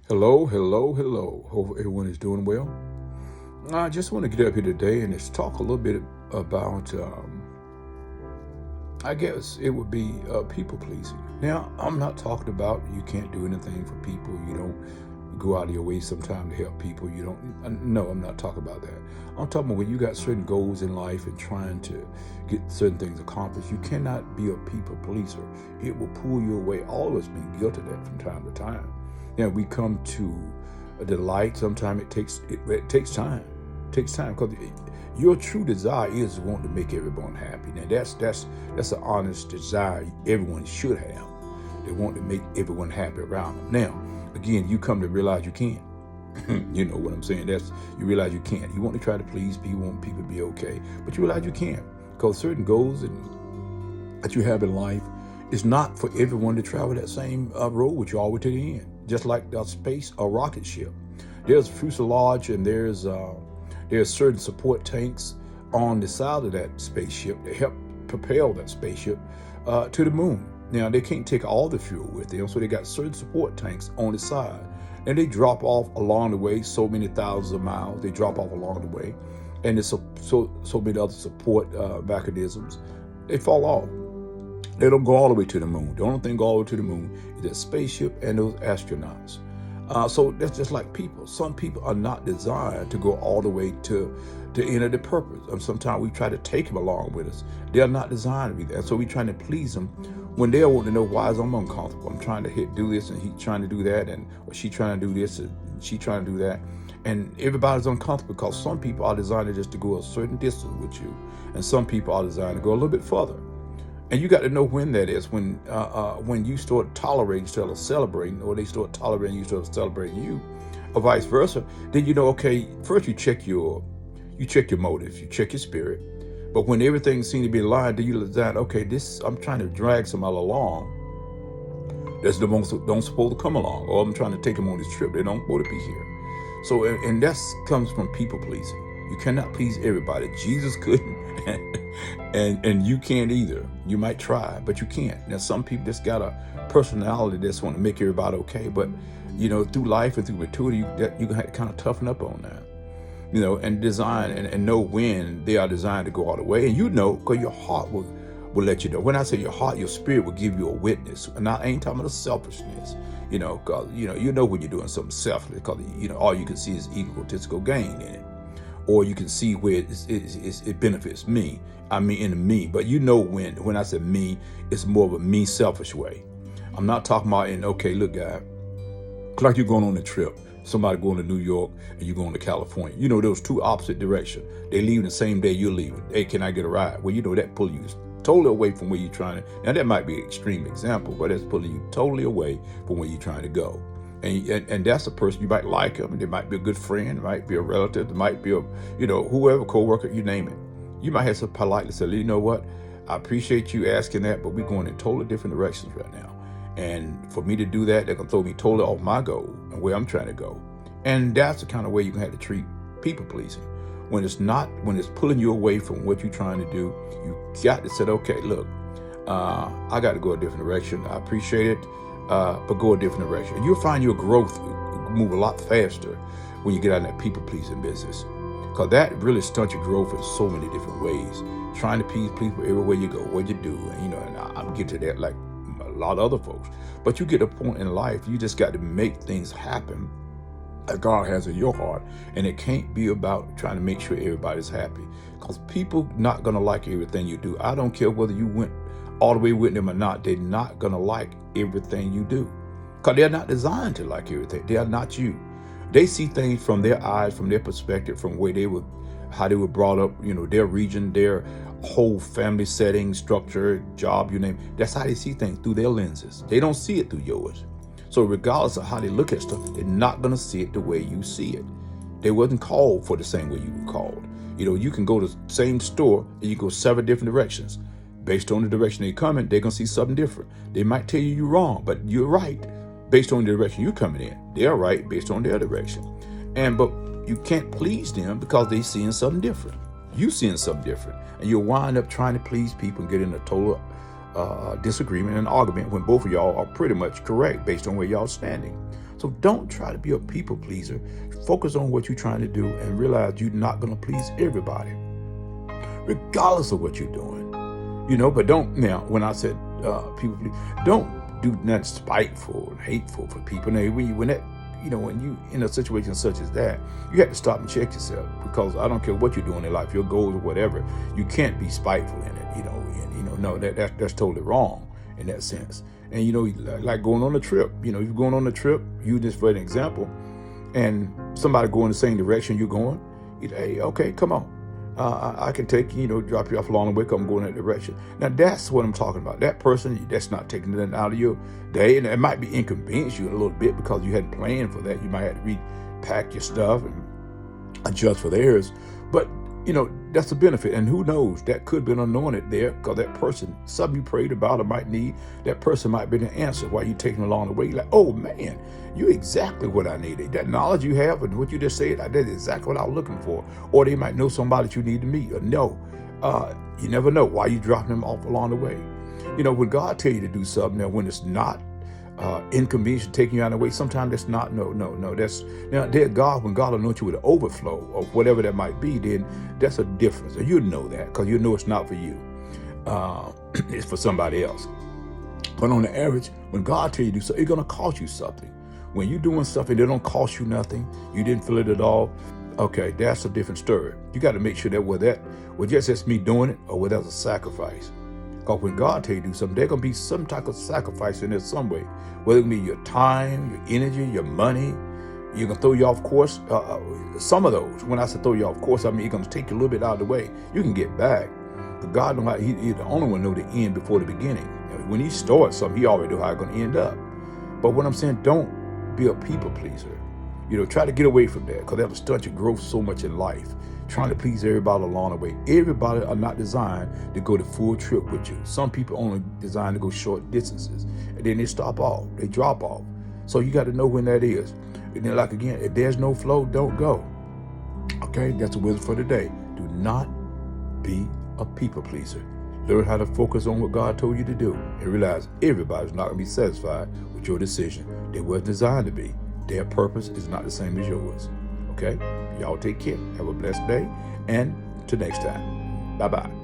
Hello, hello, hello. Hope everyone is doing well. I just want to get up here today and just talk a little bit about, I guess it would be people pleasing. Now, I'm not talking about you can't do anything for people. You don't go out of your way sometime to help people. You don't, no, I'm not talking about that. I'm talking about when you got certain goals in life and trying to get certain things accomplished, you cannot be a people pleaser. It will pull you away. All of us been guilty of that from time to time. Now we come to a delight. Sometimes it takes time. It takes time because your true desire is want to make everyone happy. Now that's an honest desire everyone should have. They want to make everyone happy around them. Now, again, you come to realize you can't. You know what I'm saying? You realize you can't. You want to try to please people, you want people to be okay, but you realize you can't because certain goals that you have in life is not for everyone to travel that same road with you all the way to the end. Just like a space or rocket ship, there's fuselage and there's certain support tanks on the side of that spaceship that help propel that spaceship to the moon. Now they can't take all the fuel with them, so they got certain support tanks on the side, and they drop off along the way. So many thousands of miles they drop off along the way, and there's so many other support mechanisms. They fall off. They don't go all the way to the moon. The only thing go all the way to the moon is that spaceship and those astronauts. So that's just like people. Some people are not designed to go all the way to enter the purpose. And sometimes we try to take them along with us. They are not designed to be that. So we're trying to please them when they want to know why is I'm uncomfortable. I'm trying to do this and he's trying to do that, or she trying to do this and she trying to do that. And everybody's uncomfortable because some people are designed just to go a certain distance with you, and some people are designed to go a little bit further. And you got to know when that is, when you start tolerating instead of celebrating, or they start tolerating you instead of celebrating you, or vice versa. Then you know, okay, first you check your motives, you check your spirit. But when everything seems to be aligned, then you decide, okay, I'm trying to drag somebody along that's the most don't supposed to come along, or I'm trying to take them on this trip. They don't want to be here. So, and that comes from people pleasing. You cannot please everybody. Jesus couldn't, and you can't either. You might try, but you can't. Now, some people just got a personality that's want to make everybody okay, but through life and through maturity, you have to kind of toughen up on that. And design and know when they are designed to go all the way, and because your heart will let you know. When I say your heart, your spirit will give you a witness. And I ain't talking about selfishness. Because when you're doing something selfless, because all you can see is egotistical gain in it. Or you can see where it benefits me. I mean, in me. But when I say me, it's more of a me selfish way. I'm not talking about okay, look, guy, like you're going on a trip. Somebody going to New York and you're going to California. Those two opposite directions. They leave the same day you're leaving. Hey, can I get a ride? Well, that pull you totally away from where you're trying to. Now, that might be an extreme example, but that's pulling you totally away from where you're trying to go. And that's a person, you might like them. They might be a good friend, might be a relative, it might be whoever, co-worker, you name it. You might have to politely say, you know what, I appreciate you asking that, but we're going in totally different directions right now. And for me to do that, they're going to throw me totally off my goal and where I'm trying to go. And that's the kind of way you can have to treat people pleasing. When it's pulling you away from what you're trying to do, you got to say, okay, look, I got to go a different direction. I appreciate it. But go a different direction. And you'll find your growth move a lot faster when you get out in that people-pleasing business. Because that really stunts your growth in so many different ways. Trying to please people everywhere you go, what you do. And, and I'm getting to that like a lot of other folks. But you get a point in life, you just got to make things happen that God has in your heart. And it can't be about trying to make sure everybody's happy. Because people not going to like everything you do. I don't care whether you went all the way with them or not, they're not going to like everything you do. Because they're not designed to like everything. They are not you. They see things from their eyes, from their perspective, from how they were brought up, their region, their whole family setting, structure, job, you name it. That's how they see things, through their lenses. They don't see it through yours. So regardless of how they look at stuff, they're not going to see it the way you see it. They wasn't called for the same way you were called. You can go to the same store and you go 7 different directions. Based on the direction they're coming, they're going to see something different. They might tell you you're wrong, but you're right based on the direction you're coming in. They're right based on their direction. But you can't please them because they're seeing something different. You seeing something different. And you'll wind up trying to please people and get in a total disagreement and argument when both of y'all are pretty much correct based on where y'all standing. So don't try to be a people pleaser. Focus on what you're trying to do and realize you're not going to please everybody, regardless of what you're doing. But don't, now, when I said people please, don't do nothing spiteful and hateful for people. Now, when you in a situation such as that, you have to stop and check yourself, because I don't care what you're doing in life, your goals or whatever, you can't be spiteful in it. No, that's totally wrong in that sense. And like going on a trip, if you're going on a trip, use this for an example, and somebody going the same direction you're going, you say, hey, okay, come on. I can take you, drop you off along the way, come going that direction. Now, that's what I'm talking about. That person, that's not taking nothing out of your day. And it might be inconvenience you a little bit because you hadn't planned for that. You might have to repack your stuff and adjust for theirs. But, that's a benefit. And who knows, that could be an anointed there, because that person, something you prayed about or might need, that person might be the answer while you're taking along the way. You're like, oh, man, you're exactly what I needed. That knowledge you have and what you just said, that's exactly what I was looking for. Or they might know somebody that you need to meet. Or no, you never know why you dropping them off along the way. When God tell you to do something, now when it's not inconvenience taking you out of the way, sometimes that's not, no. That's, now, God, when God anoints you with an overflow of whatever that might be, then that's a difference. And you know that, because you know it's not for you. It's for somebody else. But on the average, when God tell you to do something, it's going to cost you something. When you're doing something that don't cost you nothing, you didn't feel it at all, okay, that's a different story. You got to make sure that whether just that's me doing it or whether that's a sacrifice. Because when God tell you to do something, there's going to be some type of sacrifice in there some way. Whether it be your time, your energy, your money, you're going to throw you off course. Some of those, when I say throw you off course, I mean, you're going to take you a little bit out of the way. You can get back. But God knows how, He's the only one know the end before the beginning. When He starts something, He already know how it's going to end up. But what I'm saying, don't be a people pleaser. Try to get away from that, because that'll stunt your growth so much in life. Trying to please everybody along the way. Everybody are not designed to go the full trip with you. Some people only designed to go short distances, and then they stop off, they drop off. So you got to know when that is. And then, like again, if there's no flow, don't go. Okay, that's a wisdom for today. Do not be a people pleaser. Learn how to focus on what God told you to do, and realize everybody's not going to be satisfied with your decision. They were designed to be. Their purpose is not the same as yours. Okay? Y'all take care. Have a blessed day. And till next time. Bye-bye.